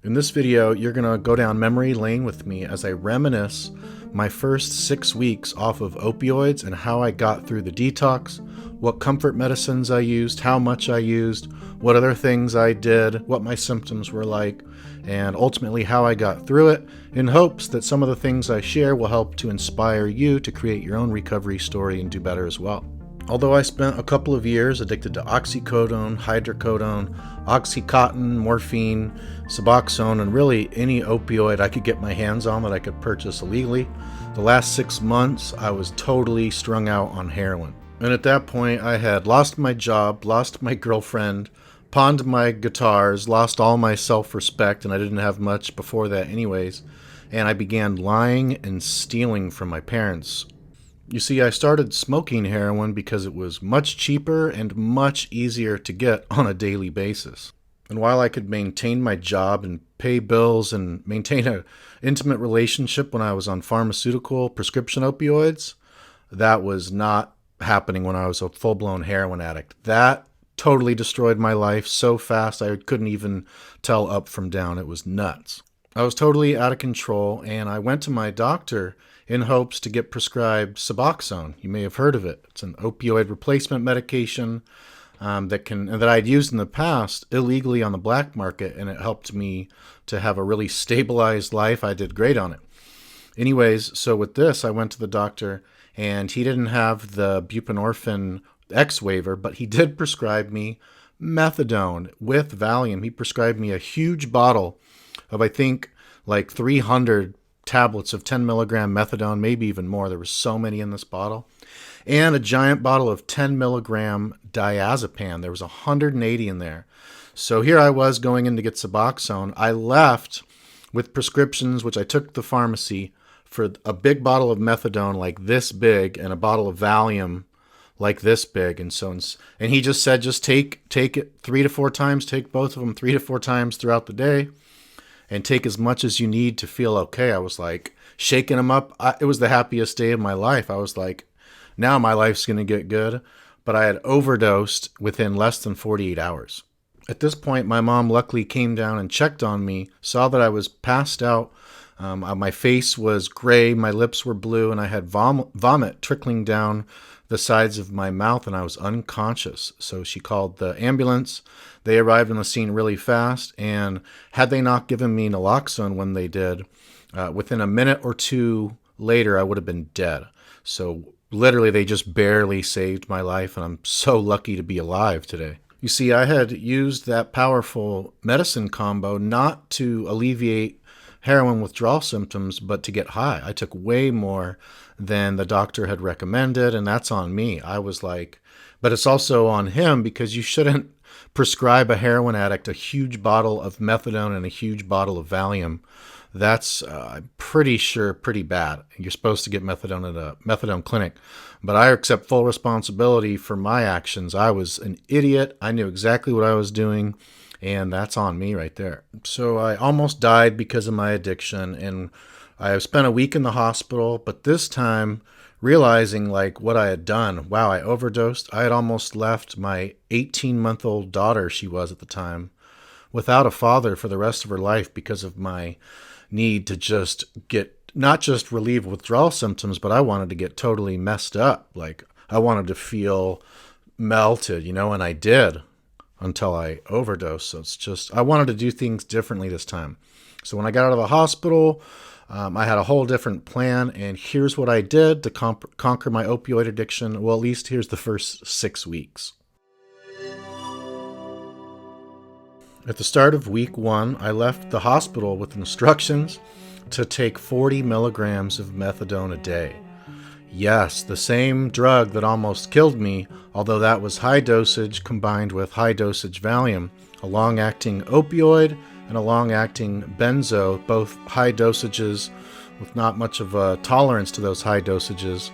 In this video, you're going to go down memory lane with me as I reminisce my first 6 weeks off of opioids and how I got through the detox, what comfort medicines I used, how much I used, what other things I did, what my symptoms were like, and ultimately how I got through it, in hopes that some of the things I share will help to inspire you to create your own recovery story and do better as well. Although I spent a couple of years addicted to oxycodone, hydrocodone, oxycontin, morphine, Suboxone, and really any opioid I could get my hands on that I could purchase illegally, the last 6 months I was totally strung out on heroin. And at that point I had lost my job, lost my girlfriend, pawned my guitars, lost all my self-respect, and I didn't have much before that anyways, and I began lying and stealing from my parents. You see, I started smoking heroin because it was much cheaper and much easier to get on a daily basis. And while I could maintain my job and pay bills and maintain an intimate relationship when I was on pharmaceutical prescription opioids, that was not happening when I was a full-blown heroin addict. That totally destroyed my life so fast I couldn't even tell up from down. It was nuts. I was totally out of control, and I went to my doctor in hopes to get prescribed Suboxone. You may have heard of it. It's an opioid replacement medication that I'd used in the past illegally on the black market, and it helped me to have a really stabilized life. I did great on it. Anyways, so with this, I went to the doctor, and he didn't have the buprenorphine X waiver, but he did prescribe me methadone with Valium. He prescribed me a huge bottle of, I think, like 300 tablets of 10 milligram methadone, maybe even more. There were so many in this bottle. And a giant bottle of 10 milligram diazepam. There was 180 in there. So here I was going in to get Suboxone. I left with prescriptions, which I took to the pharmacy, for a big bottle of methadone like this big and a bottle of Valium like this big. And he just said, just take it 3 to 4 times, take both of them 3 to 4 times throughout the day, and take as much as you need to feel okay. I was like shaking them up. It was the happiest day of my life. I was like, now my life's going to get good. But I had overdosed within less than 48 hours. At this point, my mom luckily came down and checked on me, saw that I was passed out. My face was gray, my lips were blue, and I had vomit trickling down the sides of my mouth, and I was unconscious. So she called the ambulance. They arrived on the scene really fast, and had they not given me naloxone when they did, within a minute or two later, I would have been dead. So literally, they just barely saved my life, and I'm so lucky to be alive today. You see, I had used that powerful medicine combo not to alleviate heroin withdrawal symptoms, but to get high. I took way more than the doctor had recommended, and that's on me. I was like, but it's also on him, because you shouldn't prescribe a heroin addict a huge bottle of methadone and a huge bottle of Valium. That's, I'm pretty sure, pretty bad. You're supposed to get methadone at a methadone clinic. But I accept full responsibility for my actions. I was an idiot. I knew exactly what I was doing, and that's on me right there. So I almost died because of my addiction, and I spent a week in the hospital, but this time realizing like what I had done. Wow, I overdosed. I had almost left my 18-month-old daughter, she was at the time, without a father for the rest of her life because of my need to just get, not just relieve withdrawal symptoms, but I wanted to get totally messed up. Like I wanted to feel melted, and I did until I overdosed. So it's just, I wanted to do things differently this time. So when I got out of the hospital, I had a whole different plan, and here's what I did to conquer my opioid addiction. Well, at least here's the first 6 weeks. At the start of week 1, I left the hospital with instructions to take 40 milligrams of methadone a day. Yes, the same drug that almost killed me, although that was high dosage combined with high dosage Valium, a long-acting opioid and a long-acting benzo, both high dosages with not much of a tolerance to those high dosages.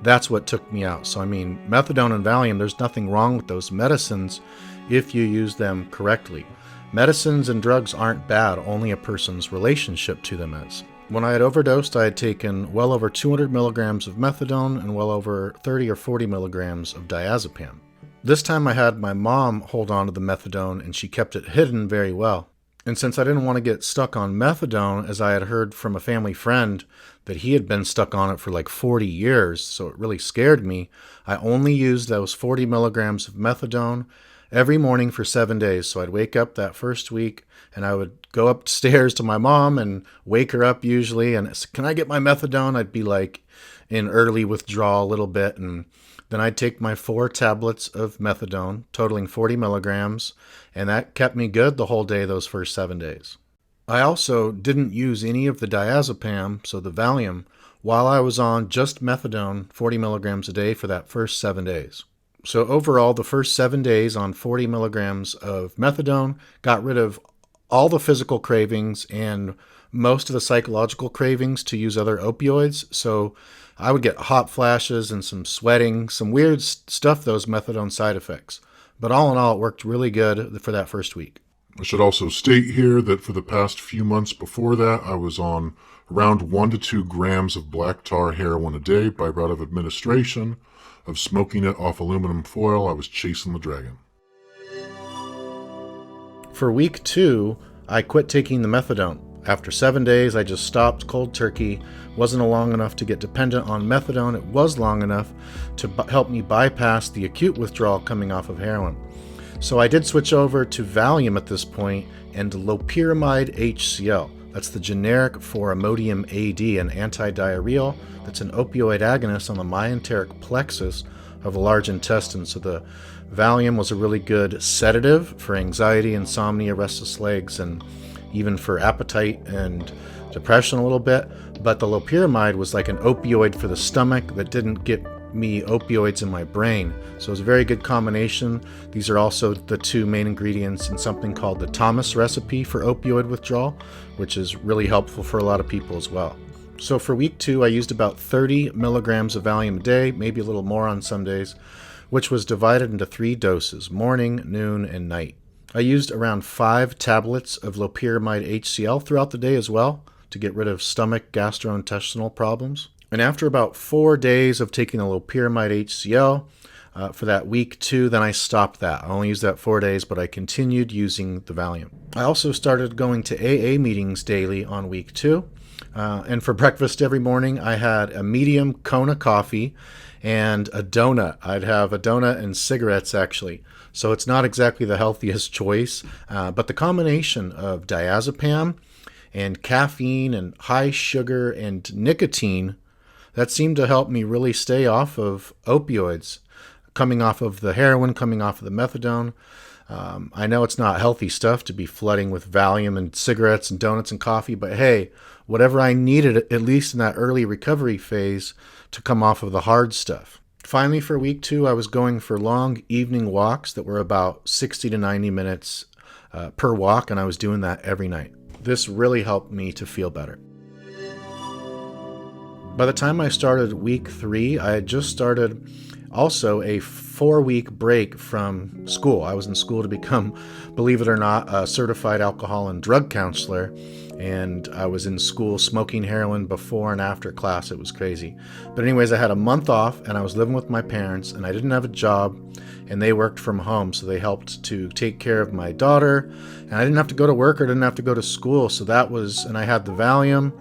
That's what took me out. So methadone and Valium, there's nothing wrong with those medicines if you use them correctly. Medicines and drugs aren't bad, only a person's relationship to them is. When I had overdosed, I had taken well over 200 milligrams of methadone and well over 30 or 40 milligrams of diazepam. This time I had my mom hold on to the methadone, and she kept it hidden very well. And since I didn't want to get stuck on methadone, as I had heard from a family friend that he had been stuck on it for like 40 years, so it really scared me, I only used those 40 milligrams of methadone every morning for 7 days. So I'd wake up that first week and I would go upstairs to my mom and wake her up usually. And can I get my methadone? I'd be like in early withdrawal a little bit. And then I'd take my 4 tablets of methadone, totaling 40 milligrams, and that kept me good the whole day those first 7 days. I also didn't use any of the diazepam, so the Valium, while I was on just methadone, 40 milligrams a day for that first 7 days. So overall, the first 7 days on 40 milligrams of methadone got rid of all the physical cravings and most of the psychological cravings to use other opioids. So I would get hot flashes and some sweating, some weird stuff, those methadone side effects. But all in all, it worked really good for that first week. I should also state here that for the past few months before that, I was on around 1 to 2 grams of black tar heroin a day by route of administration. Of smoking it off aluminum foil, I was chasing the dragon. For week 2, I quit taking the methadone. After 7 days, I just stopped cold turkey. Wasn't long enough to get dependent on methadone. It was long enough to help me bypass the acute withdrawal coming off of heroin. So I did switch over to Valium at this point and loperamide HCl. That's the generic for Imodium AD, an antidiarrheal that's an opioid agonist on the myenteric plexus of the large intestine. So the Valium was a really good sedative for anxiety, insomnia, restless legs, and even for appetite and depression a little bit. But the loperamide was like an opioid for the stomach that didn't get me opioids in my brain. So it was a very good combination. These are also the 2 main ingredients in something called the Thomas recipe for opioid withdrawal, which is really helpful for a lot of people as well. So for week 2, I used about 30 milligrams of Valium a day, maybe a little more on some days, which was divided into 3 doses, morning, noon, and night. I used around 5 tablets of loperamide HCl throughout the day as well to get rid of stomach gastrointestinal problems. And after about 4 days of taking the loperamide HCl for that week 2, then I stopped that. I only used that 4 days, but I continued using the Valium. I also started going to AA meetings daily on week 2. And for breakfast every morning, I had a medium Kona coffee and a donut. I'd have a donut and cigarettes, actually. So it's not exactly the healthiest choice, but the combination of diazepam and caffeine and high sugar and nicotine, that seemed to help me really stay off of opioids, coming off of the heroin, coming off of the methadone. I know it's not healthy stuff to be flooding with Valium and cigarettes and donuts and coffee, but hey, whatever I needed, at least in that early recovery phase, to come off of the hard stuff. Finally, for week 2, I was going for long evening walks that were about 60 to 90 minutes per walk, and I was doing that every night. This really helped me to feel better. By the time I started week 3, I had just started also a 4-week break from school. I was in school to become, believe it or not, a certified alcohol and drug counselor. And I was in school smoking heroin before and after class. It was crazy. But anyways, I had a month off and I was living with my parents and I didn't have a job and they worked from home. So they helped to take care of my daughter and I didn't have to go to work or didn't have to go to school. So that was, and I had the Valium.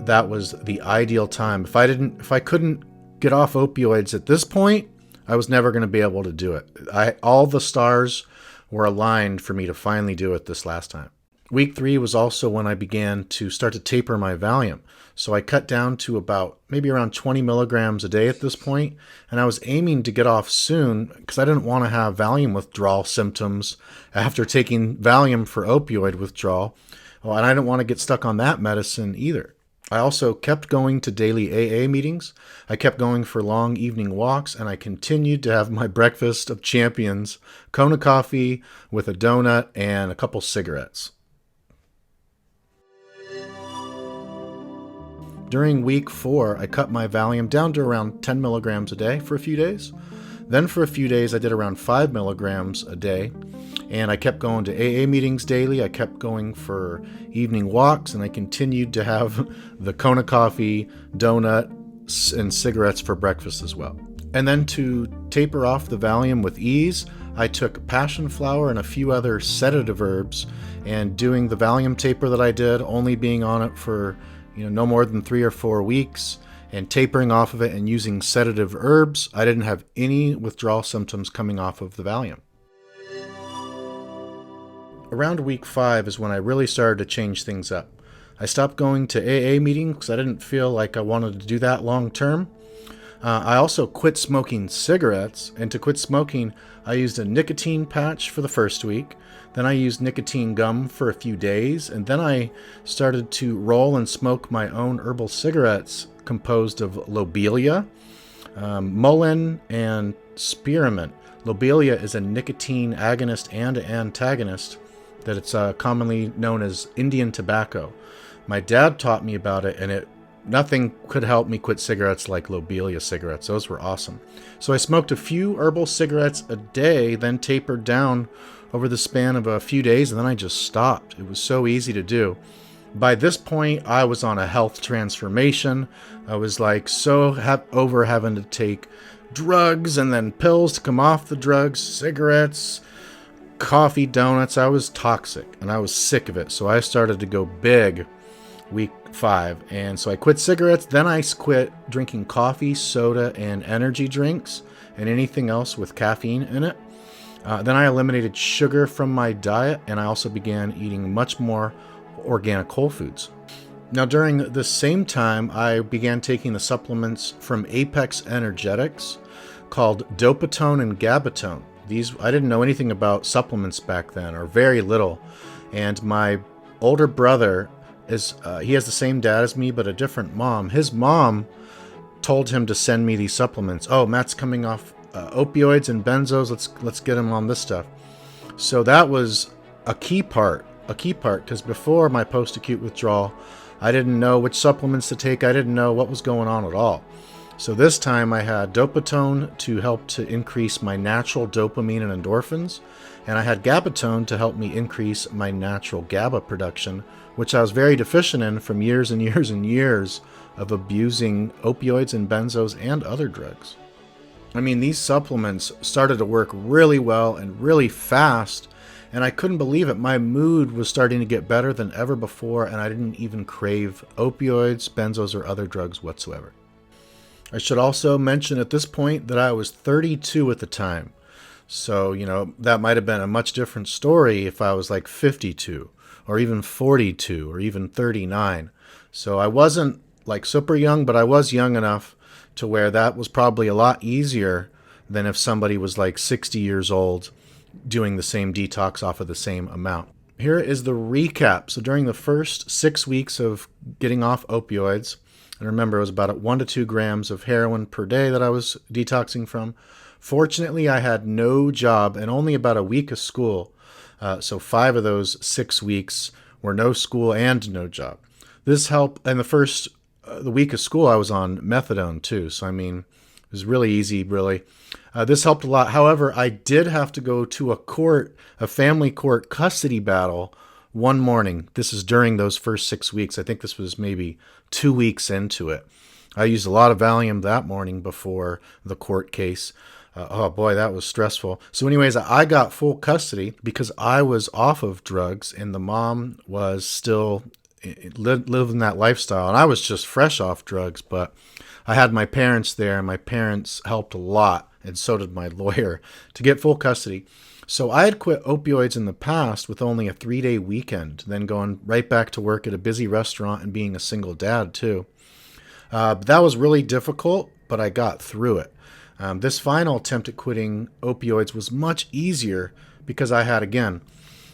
That was the ideal time. If I couldn't get off opioids at this point, I was never going to be able to do it. All the stars were aligned for me to finally do it this last time. Week 3 was also when I began to start to taper my Valium. So I cut down to about maybe around 20 milligrams a day at this point, and I was aiming to get off soon because I didn't want to have Valium withdrawal symptoms after taking Valium for opioid withdrawal. Well, and I didn't want to get stuck on that medicine either. I also kept going to daily AA meetings. I kept going for long evening walks, and I continued to have my breakfast of champions, Kona coffee with a donut and a couple cigarettes. During week 4, I cut my Valium down to around 10 milligrams a day for a few days. Then for a few days, I did around 5 milligrams a day. And I kept going to AA meetings daily. I kept going for evening walks. And I continued to have the Kona coffee, donut, and cigarettes for breakfast as well. And then to taper off the Valium with ease, I took passion flower and a few other sedative herbs, and doing the Valium taper that I did, only being on it for no more than 3 or 4 weeks, and tapering off of it and using sedative herbs, I didn't have any withdrawal symptoms coming off of the Valium. Around week 5 is when I really started to change things up. I stopped going to AA meetings because I didn't feel like I wanted to do that long term. I also quit smoking cigarettes, and to quit smoking, I used a nicotine patch for the first week. Then I used nicotine gum for a few days, and then I started to roll and smoke my own herbal cigarettes composed of lobelia, mullein, and spearmint. Lobelia is a nicotine agonist and antagonist that it's commonly known as Indian tobacco. My dad taught me about it, and nothing could help me quit cigarettes like lobelia cigarettes. Those were awesome. So I smoked a few herbal cigarettes a day, then tapered down over the span of a few days, and then I just stopped. It was so easy to do. By this point, I was on a health transformation. I was like over having to take drugs and then pills to come off the drugs, cigarettes, coffee, donuts. I was toxic, and I was sick of it. So I started to go big week 5, and so I quit cigarettes. Then I quit drinking coffee, soda, and energy drinks, and anything else with caffeine in it. Then I eliminated sugar from my diet, and I also began eating much more organic whole foods. Now, during this same time, I began taking the supplements from Apex Energetics called Dopatone and Gabatone. I didn't know anything about supplements back then, or very little, and my older brother he has the same dad as me, but a different mom. His mom told him to send me these supplements. Oh, Matt's coming off opioids and benzos. Let's get him on this stuff. So that was a key part, because before my post-acute withdrawal, I didn't know which supplements to take. I didn't know what was going on at all. So this time I had Dopatone to help to increase my natural dopamine and endorphins, and I had Gabatone to help me increase my natural GABA production, which I was very deficient in from years and years and years of abusing opioids and benzos and other drugs. I mean, these supplements started to work really well and really fast, and I couldn't believe it. My mood was starting to get better than ever before, and I didn't even crave opioids, benzos, or other drugs whatsoever. I should also mention at this point that I was 32 at the time. So, that might have been a much different story if I was like 52 or even 42 or even 39. So I wasn't like super young, but I was young enough to where that was probably a lot easier than if somebody was like 60 years old doing the same detox off of the same amount. Here is the recap. So during the first 6 weeks of getting off opioids, and remember, it was about 1 to 2 grams of heroin per day that I was detoxing from. Fortunately, I had no job and only about a week of school. So 5 of those 6 weeks were no school and no job. This helped. And the week of school, I was on methadone too. So, it was really easy, really. This helped a lot. However, I did have to go to a family court custody battle one morning. This is during those first 6 weeks. I think this was maybe 2 weeks into it. I used a lot of Valium that morning before the court case. Oh boy, that was stressful. So anyways, I got full custody because I was off of drugs and the mom was still living that lifestyle. And I was just fresh off drugs, but I had my parents there, and my parents helped a lot, and so did my lawyer, to get full custody. So I had quit opioids in the past with only a 3-day weekend, then going right back to work at a busy restaurant and being a single dad too. That was really difficult, but I got through it. This final attempt at quitting opioids was much easier because I had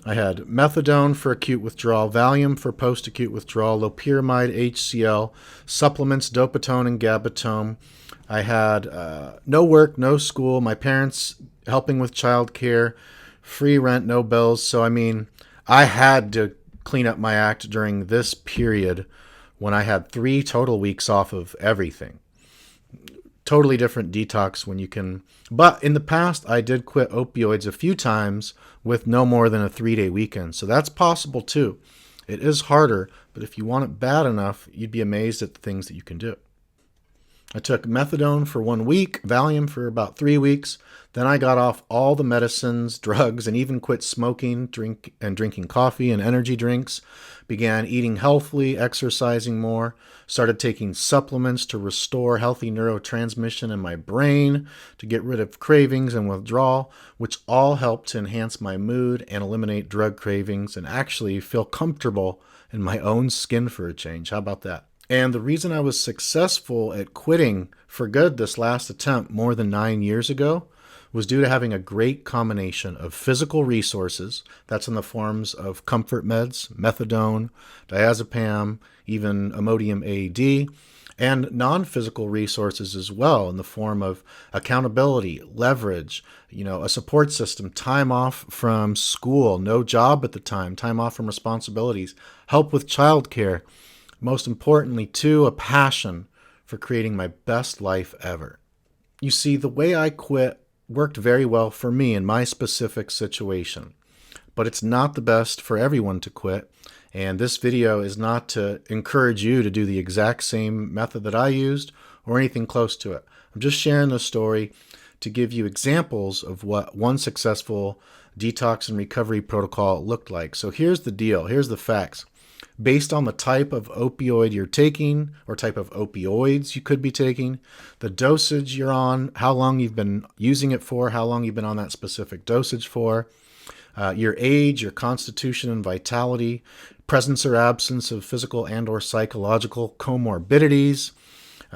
methadone for acute withdrawal, Valium for post-acute withdrawal, loperamide, HCl, supplements, Dopatone and Gabatone. I had no work, no school, my parents helping with childcare, free rent, no bills. So, I had to clean up my act during this period when I had 3 total weeks off of everything. Totally different detox when you can. But in the past, I did quit opioids a few times with no more than a 3-day weekend. So that's possible too. It is harder, but if you want it bad enough, you'd be amazed at the things that you can do. I took methadone for 1 week, Valium for about 3 weeks. Then I got off all the medicines, drugs, and even quit smoking, drinking coffee and energy drinks. Began eating healthily, exercising more. Started taking supplements to restore healthy neurotransmission in my brain, to get rid of cravings and withdrawal, which all helped to enhance my mood and eliminate drug cravings and actually feel comfortable in my own skin for a change. How about that? And the reason I was successful at quitting for good this last attempt more than 9 years ago was due to having a great combination of physical resources, that's in the forms of comfort meds, methadone, diazepam, even Imodium AD, and non-physical resources as well in the form of accountability, leverage, a support system, time off from school, no job at the time off from responsibilities, help with childcare. Most importantly, too, a passion for creating my best life ever. You see, the way I quit worked very well for me in my specific situation, but it's not the best for everyone to quit. And this video is not to encourage you to do the exact same method that I used or anything close to it. I'm just sharing the story to give you examples of what one successful detox and recovery protocol looked like. So here's the deal. Here's the facts. Based on the type of opioid you're taking or type of opioids you could be taking, the dosage you're on, how long you've been using it for, how long you've been on that specific dosage for, your age, your constitution and vitality, presence or absence of physical and or psychological comorbidities,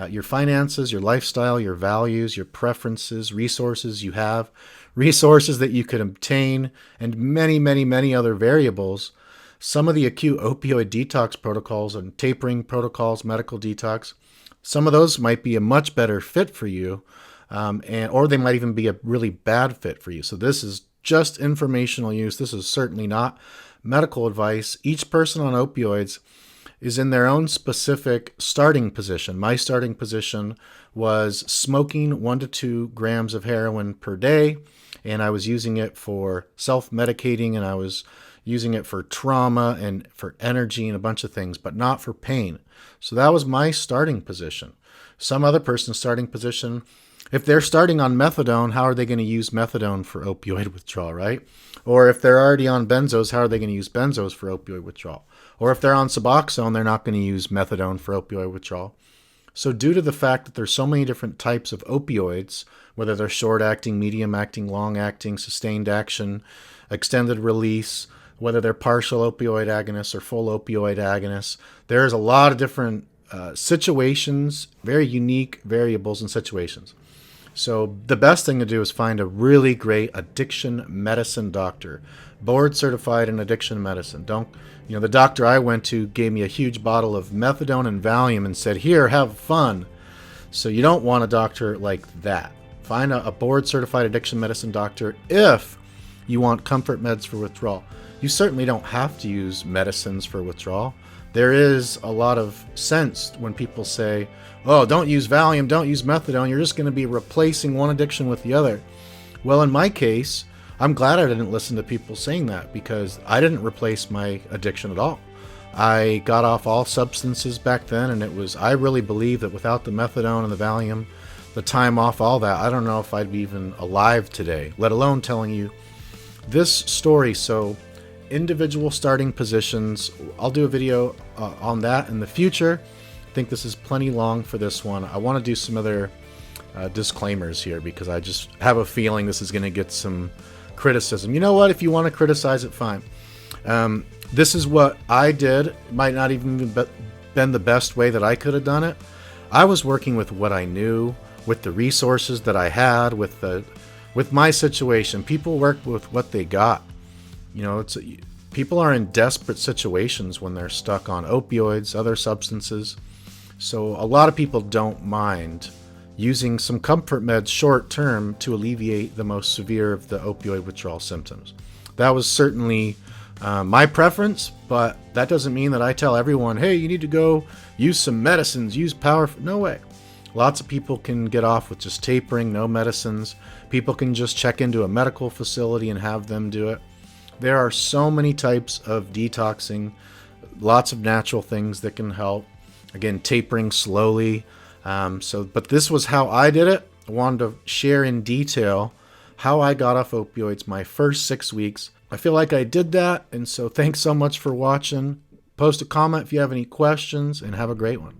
your finances, your lifestyle, your values, your preferences, resources you have, resources that you could obtain, and many, many, many other variables. Some of the acute opioid detox protocols and tapering protocols, medical detox, some of those might be a much better fit for you, or they might even be a really bad fit for you. So this is just informational use. This is certainly not medical advice. Each person on opioids is in their own specific starting position. My starting position was smoking 1 to 2 grams of heroin per day, and I was using it for self-medicating, and I was using it for trauma and for energy and a bunch of things, but not for pain. So that was my starting position. Some other person's starting position, if they're starting on methadone, how are they going to use methadone for opioid withdrawal, right? Or if they're already on benzos, how are they going to use benzos for opioid withdrawal? Or if they're on Suboxone, they're not going to use methadone for opioid withdrawal. So due to the fact that there's so many different types of opioids, whether they're short-acting, medium-acting, long-acting, sustained action, extended release, whether they're partial opioid agonists or full opioid agonists, there's a lot of different situations, very unique variables and situations. So the best thing to do is find a really great addiction medicine doctor, board certified in addiction medicine. The doctor I went to gave me a huge bottle of methadone and Valium and said, "Here, have fun." So you don't want a doctor like that. Find a board certified addiction medicine doctor if you want comfort meds for withdrawal. You certainly don't have to use medicines for withdrawal. There is a lot of sense when people say, "Oh, don't use Valium, don't use methadone, you're just going to be replacing one addiction with the other." Well, in my case, I'm glad I didn't listen to people saying that, because I didn't replace my addiction at all. I got off all substances back then, and I really believe that without the methadone and the Valium, the time off, all that, I don't know if I'd be even alive today, let alone telling you this story. So individual starting positions, I'll do a video on that in the future. I think this is plenty long for this one. I want to do some other disclaimers here, because I just have a feeling this is going to get some criticism. You know what? If you want to criticize it, fine. This is what I did. It might not even been the best way that I could have done it. I was working with what I knew, with the resources that I had, with my situation. People work with what they got. People are in desperate situations when they're stuck on opioids, other substances. So a lot of people don't mind using some comfort meds short term to alleviate the most severe of the opioid withdrawal symptoms. That was certainly my preference, but that doesn't mean that I tell everyone, "Hey, you need to go use some medicines, use power." No way. Lots of people can get off with just tapering, no medicines. People can just check into a medical facility and have them do it. There are so many types of detoxing, lots of natural things that can help. Again, tapering slowly, But this was how I did it. I wanted to share in detail how I got off opioids my first 6 weeks. I feel like I did that, and so thanks so much for watching. Post a comment if you have any questions, and have a great one.